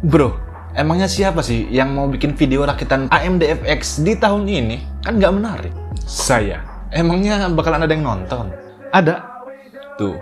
Bro, emangnya siapa sih yang mau bikin video rakitan AMD FX di tahun ini? Kan nggak menarik. Saya. Emangnya bakalan ada yang nonton? Ada. Tuh.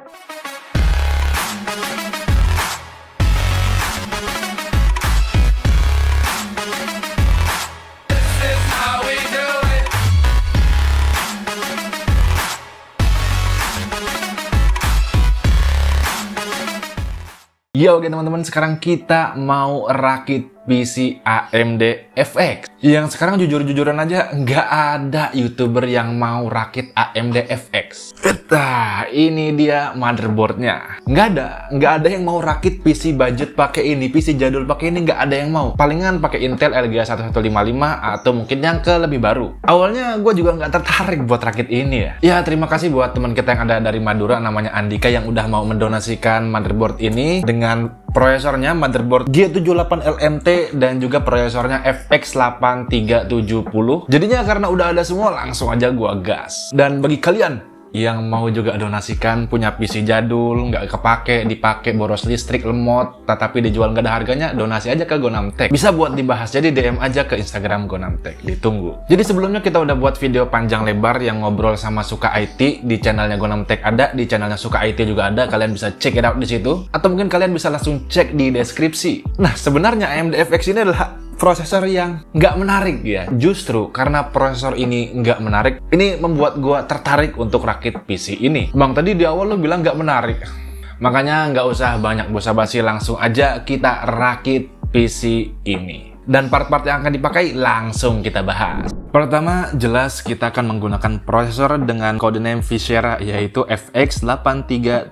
Yo, oke teman-teman, sekarang kita mau rakit PC AMD FX. Yang sekarang jujur-jujuran aja, nggak ada YouTuber yang mau rakit AMD FX. Nah, ini dia motherboardnya. Nggak ada yang mau rakit PC budget pakai ini, PC jadul pakai ini, nggak ada yang mau. Palingan pakai Intel Elgato 1155 atau mungkin yang ke lebih baru. Awalnya gue juga nggak tertarik buat rakit ini ya. Ya, terima kasih buat teman kita yang ada dari Madura, namanya Andika, yang udah mau mendonasikan motherboard ini dengan prosesornya motherboard G78 LMT dan juga prosesornya FX 8370. Jadinya karena udah ada semua, langsung aja gua gas. Dan bagi kalian yang mau juga donasikan, punya PC jadul, nggak kepake, dipakai boros listrik, lemot, tetapi dijual nggak ada harganya, donasi aja ke Gonamtech. Bisa buat dibahas, jadi DM aja ke Instagram Gonamtech, ditunggu. Jadi sebelumnya kita udah buat video panjang lebar yang ngobrol sama Suka IT di channelnya Gonamtech, ada di channelnya Suka IT juga ada, kalian bisa check it out di situ. Atau mungkin kalian bisa langsung cek di deskripsi. Nah, sebenarnya AMD FX ini adalah prosesor yang nggak menarik ya. Justru karena prosesor ini nggak menarik, ini membuat gua tertarik untuk rakit PC ini. Bang, tadi di awal lo bilang nggak menarik. Makanya nggak usah banyak basa-basi, langsung aja kita rakit PC ini. Dan part-part yang akan dipakai langsung kita bahas. Pertama, jelas kita akan menggunakan prosesor dengan codename Viscera, yaitu FX 8370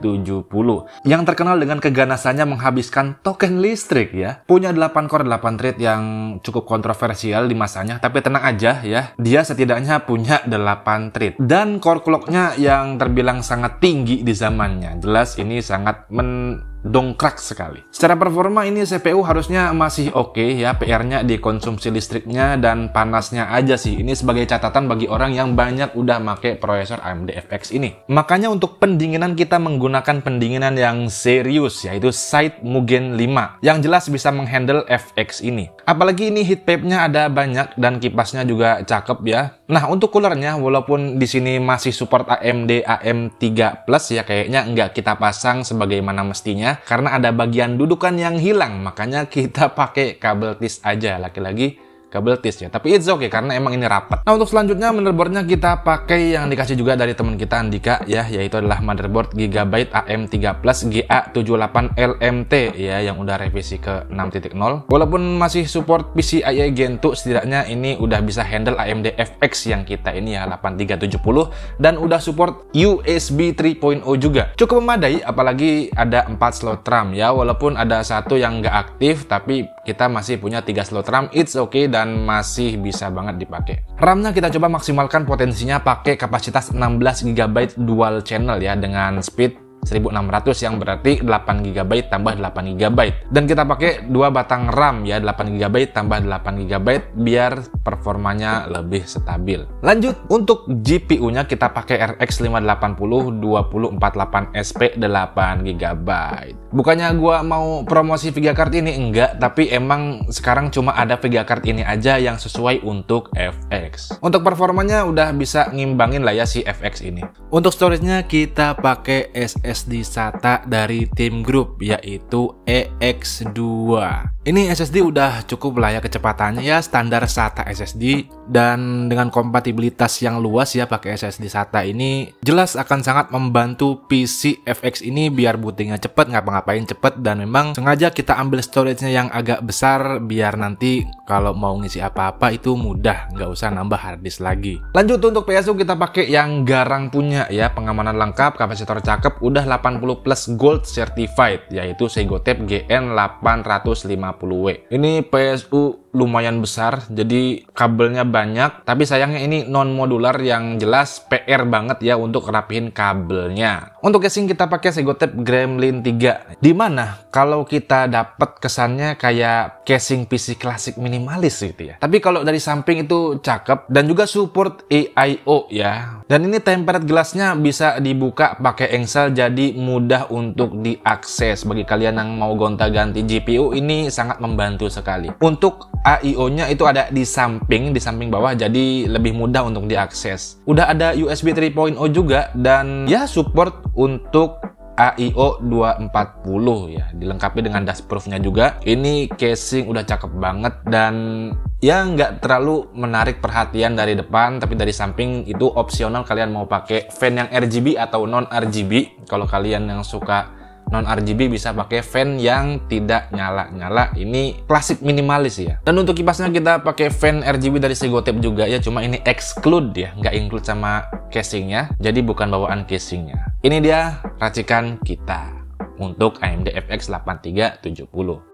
yang terkenal dengan keganasannya menghabiskan token listrik ya. Punya 8 core 8 thread yang cukup kontroversial di masanya, tapi tenang aja ya, dia setidaknya punya 8 thread. Dan core clock-nya yang terbilang sangat tinggi di zamannya. Jelas ini sangat dongkrak sekali. Secara performa ini CPU harusnya masih oke ya, PR-nya di konsumsi listriknya dan panasnya aja sih. Ini sebagai catatan bagi orang yang banyak udah make prosesor AMD FX ini. Makanya untuk pendinginan kita menggunakan pendinginan yang serius, yaitu Side Mugen 5 yang jelas bisa menghandle FX ini. Apalagi ini heat pipe-nya ada banyak dan kipasnya juga cakep ya. Nah, untuk coolernya walaupun di sini masih support AMD AM3 Plus ya, kayaknya nggak kita pasang sebagaimana mestinya karena ada bagian dudukan yang hilang, makanya kita pakai kabel tis aja, laki-laki kabel tis ya, tapi it's okay karena emang ini rapat. Nah, untuk selanjutnya motherboardnya kita pakai yang dikasih juga dari teman kita Andika ya, yaitu adalah motherboard Gigabyte AM3 Plus GA78 LMT ya, yang udah revisi ke 6.0. Walaupun masih support PCIe Gen 2, setidaknya ini udah bisa handle AMD FX yang kita ini ya 8370 dan udah support USB 3.0 juga. Cukup memadai, apalagi ada 4 slot RAM ya, walaupun ada satu yang nggak aktif, tapi kita masih punya 3 slot RAM, it's okay dan masih bisa banget dipakai. RAM-nya kita coba maksimalkan potensinya pakai kapasitas 16 GB dual channel ya, dengan speed 1600 yang berarti 8 GB tambah 8 GB. Dan kita pakai 2 batang RAM ya, 8 GB tambah 8 GB biar performanya lebih stabil. Lanjut, untuk GPU-nya kita pakai RX 580 2048 SP 8 GB. Bukannya gua mau promosi Vega card ini, enggak, tapi emang sekarang cuma ada Vega card ini aja yang sesuai untuk FX. Untuk performanya udah bisa ngimbangin lah ya si FX ini. Untuk storage-nya kita pakai SSD SATA dari Team Group, yaitu EX2. Ini SSD udah cukup lah ya kecepatannya ya, standar SATA SSD, dan dengan kompatibilitas yang luas ya pakai SSD SATA ini jelas akan sangat membantu PC FX ini biar bootingnya cepet, ngapa-ngapain cepet, dan memang sengaja kita ambil storage-nya yang agak besar biar nanti kalau mau ngisi apa-apa itu mudah, nggak usah nambah harddisk lagi. Lanjut, untuk PSU kita pakai yang Garang punya ya, pengamanan lengkap, kapasitor cakep, udah 80 plus gold certified, yaitu Segotep GN850W. Ini PSU lumayan besar, jadi kabelnya banyak, tapi sayangnya ini non modular yang jelas PR banget ya untuk rapihin kabelnya. Untuk casing kita pakai Segotep Gremlin 3, dimana kalau kita dapat kesannya kayak casing PC klasik minimalis gitu ya. Tapi kalau dari samping itu cakep dan juga support AIO ya. Dan ini tempered glassnya bisa dibuka pakai engsel, jadi mudah untuk diakses. Bagi kalian yang mau gonta-ganti GPU, ini sangat membantu sekali. Untuk AIO-nya itu ada di samping bawah, jadi lebih mudah untuk diakses. Udah ada USB 3.0 juga dan ya support untuk AIO 240 ya, dilengkapi dengan dashproof-nya juga. Ini casing udah cakep banget dan ya nggak terlalu menarik perhatian dari depan, tapi dari samping itu opsional kalian mau pakai fan yang RGB atau non RGB. Kalau kalian yang suka non RGB bisa pakai fan yang tidak nyala-nyala. Ini klasik minimalis ya. Dan untuk kipasnya kita pakai fan RGB dari Segotep juga ya, cuma ini exclude ya, nggak include sama casingnya, jadi bukan bawaan casingnya. Ini dia racikan kita untuk AMD FX 8370.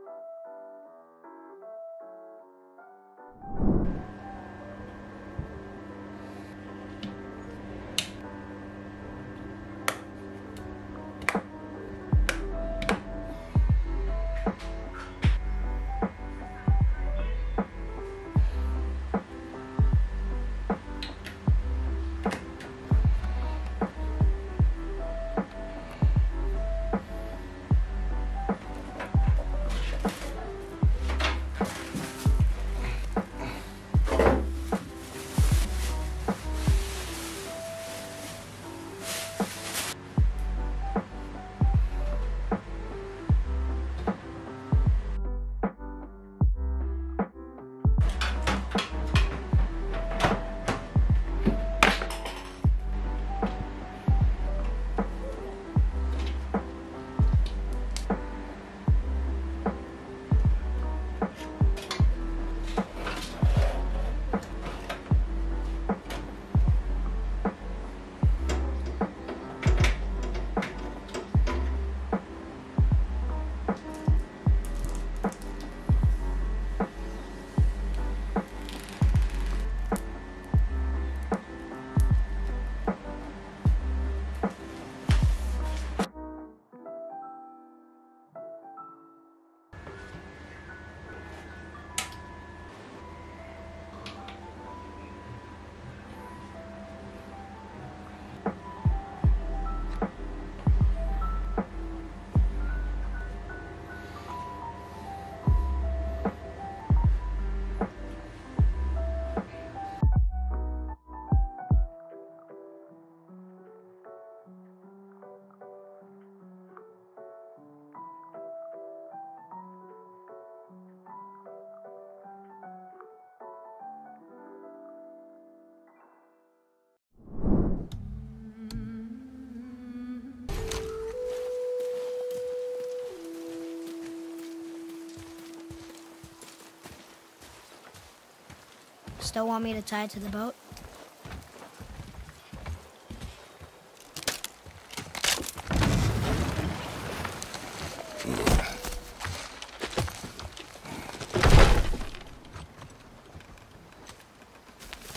Still want me to tie it to the boat?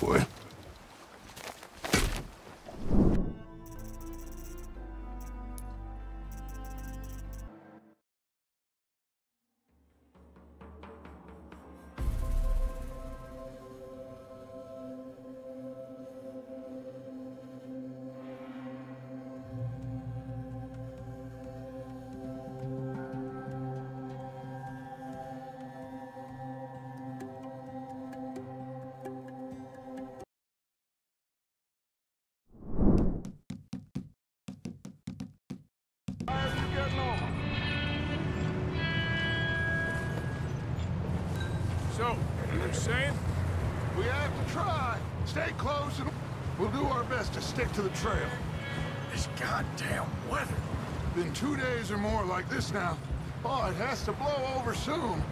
Boy. So, you're saying? We have to try. Stay close and we'll do our best to stick to the trail. This goddamn weather. Been 2 days or more like this now. Oh, it has to blow over soon.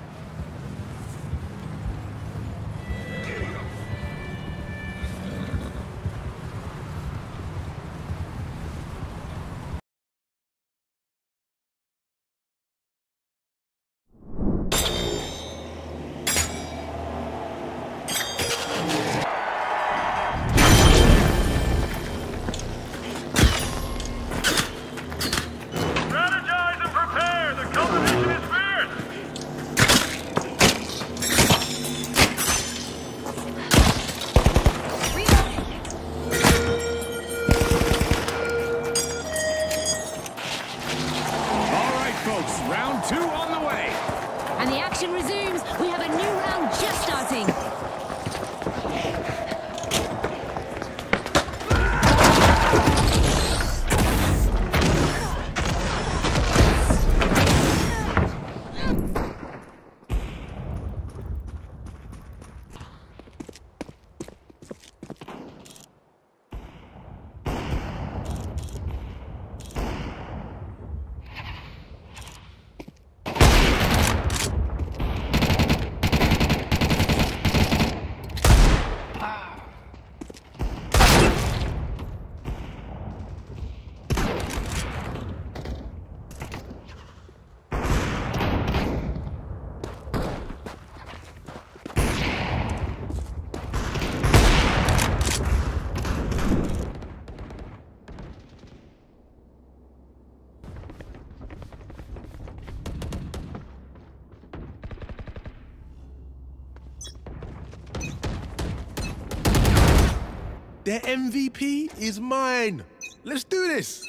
Their MVP is mine. Let's do this.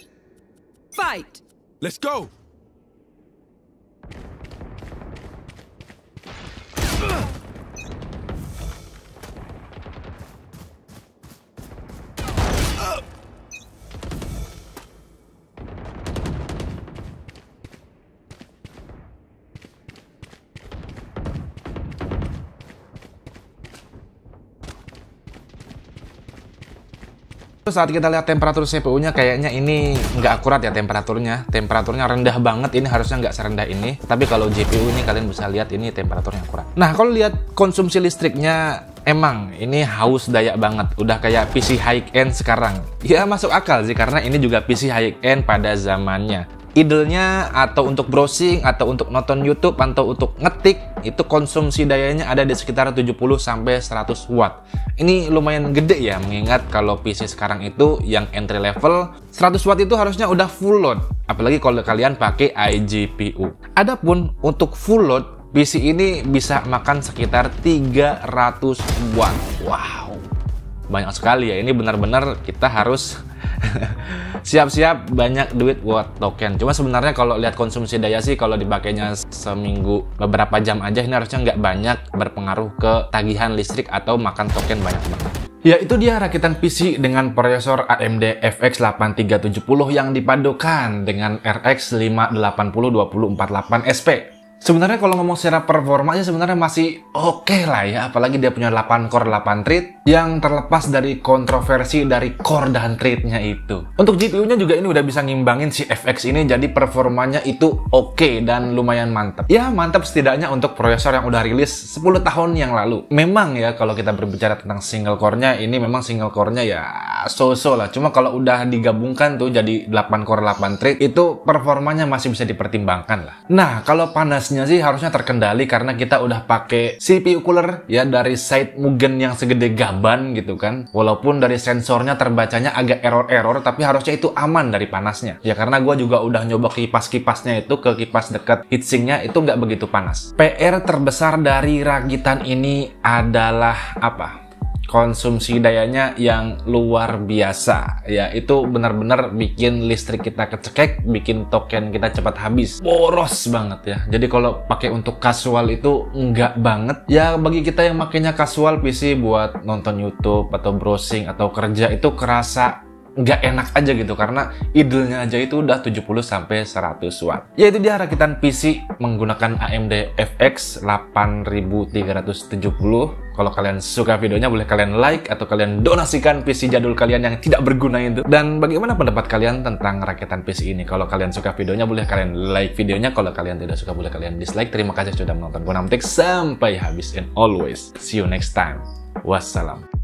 Fight! Let's go. Saat kita lihat temperatur CPU-nya kayaknya ini nggak akurat ya temperaturnya. Temperaturnya rendah banget, ini harusnya nggak serendah ini. Tapi kalau GPU ini kalian bisa lihat ini temperaturnya akurat. Nah, kalau lihat konsumsi listriknya, emang ini haus daya banget. Udah kayak PC high-end sekarang. Ya masuk akal sih, karena ini juga PC high-end pada zamannya. Idenya atau untuk browsing, atau untuk nonton YouTube, atau untuk ngetik, itu konsumsi dayanya ada di sekitar 70-100 watt. Ini lumayan gede ya, mengingat kalau PC sekarang itu yang entry level 100 watt itu harusnya udah full load. Apalagi kalau kalian pakai iGPU. Adapun untuk full load, PC ini bisa makan sekitar 300 watt. Wow, banyak sekali ya. Ini benar-benar kita harus siap-siap banyak duit buat token. Cuma sebenarnya kalau lihat konsumsi daya sih, kalau dipakainya seminggu beberapa jam aja, ini harusnya nggak banyak berpengaruh ke tagihan listrik atau makan token banyak banget. Ya, itu dia rakitan PC dengan prosesor AMD FX 8370 yang dipadukan dengan RX 5802048 SP. Sebenarnya kalau ngomong secara performanya sebenarnya masih oke lah ya, apalagi dia punya 8 core 8 thread yang terlepas dari kontroversi dari core dan threadnya itu. Untuk GPU-nya juga ini udah bisa ngimbangin si FX ini, jadi performanya itu oke dan lumayan mantap. Ya mantap setidaknya untuk prosesor yang udah rilis 10 tahun yang lalu. Memang ya kalau kita berbicara tentang single core-nya, ini memang single core-nya ya so-so lah. Cuma kalau udah digabungkan tuh jadi 8 core 8 thread, itu performanya masih bisa dipertimbangkan lah. Nah, kalau panasnya sih harusnya terkendali karena kita udah pakai CPU cooler ya dari side Mugen yang segede gaban gitu kan. Walaupun dari sensornya terbacanya agak error-error, tapi harusnya itu aman dari panasnya. Ya karena gue juga udah nyoba kipas-kipasnya itu ke kipas dekat heatsinknya, itu nggak begitu panas. PR terbesar dari rakitan ini adalah apa? Konsumsi dayanya yang luar biasa ya, itu benar-benar bikin listrik kita kecekek, bikin token kita cepat habis, boros banget ya. Jadi kalau pakai untuk casual itu enggak banget ya. Bagi kita yang makainya casual PC buat nonton YouTube atau browsing atau kerja, itu kerasa nggak enak aja gitu, karena idle-nya aja itu udah 70-100 watt. Ya itu dia rakitan PC menggunakan AMD FX 8370. Kalau kalian suka videonya, boleh kalian like atau kalian donasikan PC jadul kalian yang tidak berguna itu. Dan bagaimana pendapat kalian tentang rakitan PC ini? Kalau kalian suka videonya, boleh kalian like videonya. Kalau kalian tidak suka, boleh kalian dislike. Terima kasih sudah menonton Gonamtek sampai habis, and always see you next time. Wassalam.